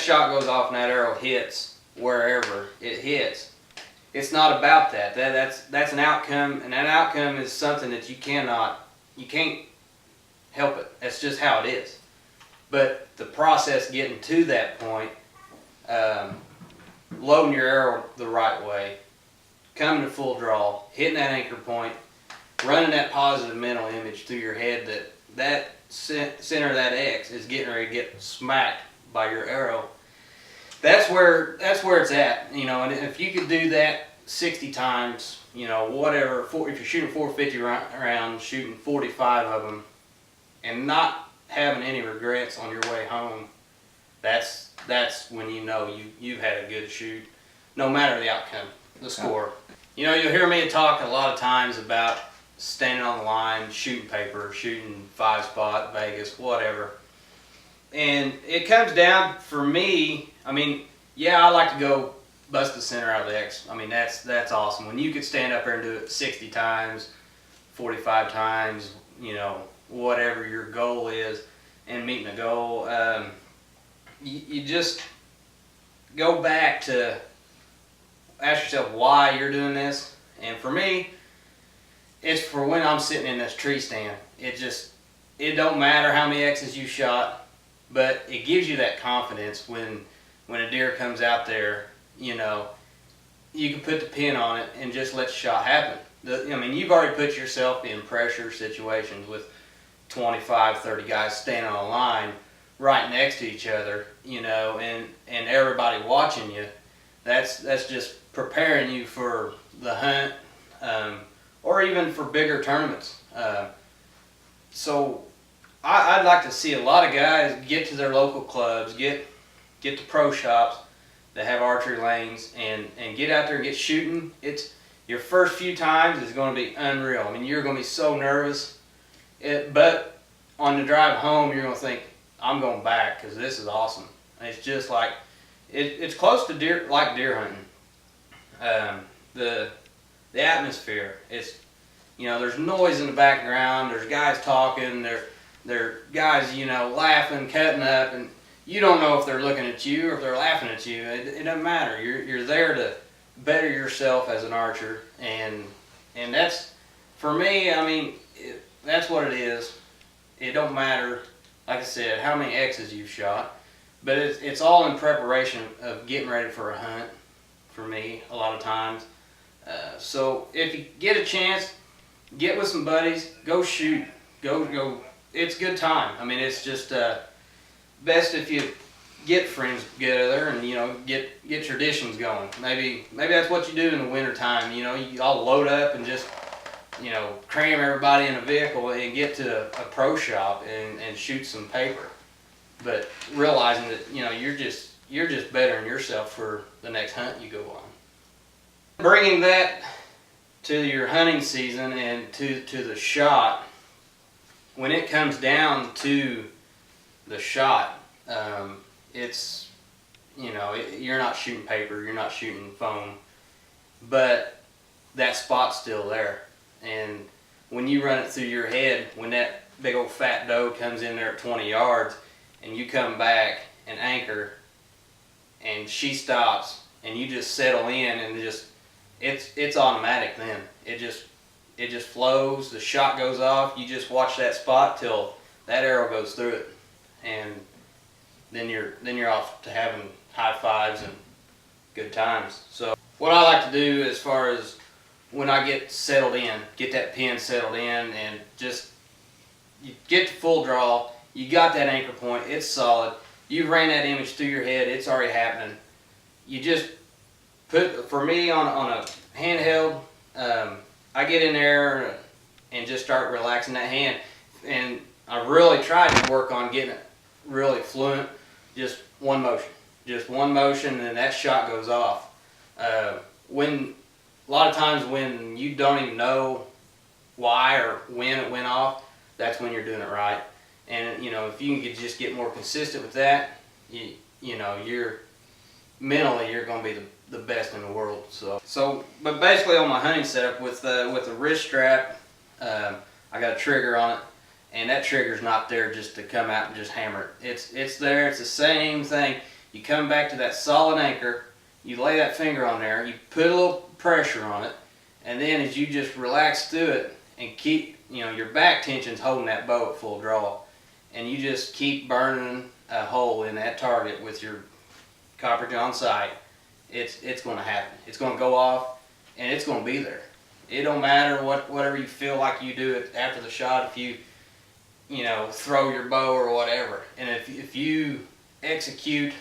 shot goes off and that arrow hits wherever it hits, it's not about that. That's an outcome, and that outcome is something that you can't help it. That's just how it is. But the process getting to that point, loading your arrow the right way, coming to full draw, hitting that anchor point, running that positive mental image through your head that center of that X is getting ready to get smacked by your arrow. That's where it's at, you know. And if you could do that 60 times, you know, whatever, if you're shooting 450 rounds, shooting 45 of them, and not having any regrets on your way home, that's when you know you've had a good shoot, no matter the outcome, the score. You know, you'll hear me talk a lot of times about standing on the line, shooting paper, shooting 5-spot, Vegas, whatever. And it comes down, for me, I mean, yeah, I like to go bust the center out of the X. I mean, that's awesome. When you could stand up there and do it 60 times, 45 times, you know, whatever your goal is, and meeting the goal, you just go back to ask yourself why you're doing this. And for me, it's for when I'm sitting in this tree stand. It don't matter how many X's you shot, but it gives you that confidence when a deer comes out there, you know, you can put the pin on it and just let the shot happen. I mean, you've already put yourself in pressure situations with 25, 30 guys standing on a line right next to each other, you know, and everybody watching you. That's just preparing you for the hunt, or even for bigger tournaments. So I'd like to see a lot of guys get to their local clubs, get to pro shops that have archery lanes, and get out there and get shooting. It's your first few times is going to be unreal. I mean, you're going to be so nervous, but on the drive home, you're going to think, I'm going back because this is awesome. And it's just like it's close to deer hunting. The atmosphere. It's, you know, there's noise in the background. There's guys talking. There guys, you know, laughing, cutting up, and you don't know if they're looking at you or if they're laughing at you. It doesn't matter. You're there to better yourself as an archer, and that's, for me, I mean, that's what it is. It don't matter, like I said, how many X's you've shot, but it's all in preparation of getting ready for a hunt. For me, a lot of times. So if you get a chance, get with some buddies, go shoot, go. It's a good time. I mean, it's just best if you get friends together and, you know, get traditions going. Maybe that's what you do in the winter time. You know, you all load up and just, you know, cram everybody in a vehicle and get to a pro shop and shoot some paper. But realizing that, you know, you're just bettering yourself for the next hunt you go on. Bringing that to your hunting season and to the shot, when it comes down to the shot, it's, you know, you're not shooting paper, you're not shooting foam, but that spot's still there. And when you run it through your head, when that big old fat doe comes in there at 20 yards and you come back and anchor and she stops and you just settle in and just, it's automatic then. It just flows, the shot goes off, you just watch that spot till that arrow goes through it, and then you're off to having high fives and good times. So what I like to do as far as when I get settled in, get that pin settled in, and just you get to full draw, you got that anchor point, it's solid, you ran that image through your head, it's already happening. You just put, for me on a handheld, I get in there and just start relaxing that hand, and I really tried to work on getting it really fluent. Just one motion, and then that shot goes off. When a lot of times when you don't even know why or when it went off, that's when you're doing it right. And, you know, if you can just get more consistent with that, you know, you're mentally you're going to be the best in the world. So but basically on my hunting setup with the wrist strap, I got a trigger on it, and that trigger's not there just to come out and just hammer it. It's there. It's the same thing. You come back to that solid anchor, you lay that finger on there, you put a little pressure on it, and then as you just relax through it and keep, your back tension's holding that bow at full draw, and you just keep burning a hole in that target with your copper john sight, it's going to happen. It's going to go off, and it's going to be there. It don't matter whatever you feel like you do after the shot. If you throw your bow or whatever, and if you execute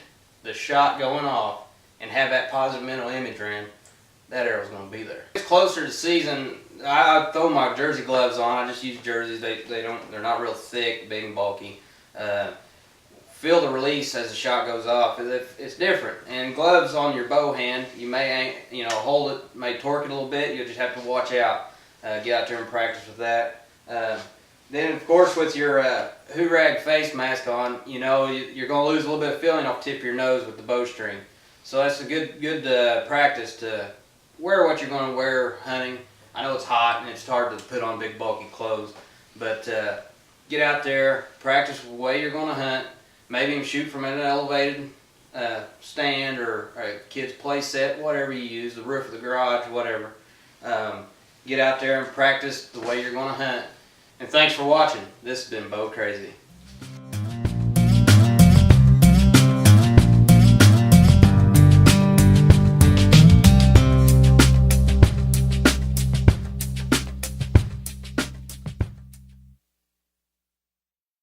the shot going off and have that positive mental image in, that arrow's going to be there. It's closer to season. I throw my jersey gloves on. I just use jerseys. They're not real thick, big and bulky. Feel the release as the shot goes off. It's different. And gloves on your bow hand, you may hold it, may torque it a little bit. You'll just have to watch out. Get out there and practice with that. Then of course with your hoorag face mask on, you're going to lose a little bit of feeling off the tip of your nose with the bowstring. So that's a good practice to wear what you're going to wear hunting. I know it's hot and it's hard to put on big bulky clothes, but get out there, practice the way you're going to hunt. Maybe even shoot from an elevated stand or a kid's play set, whatever you use, the roof of the garage, whatever. Get out there and practice the way you're going to hunt. And thanks for watching. This has been Bow Crazy.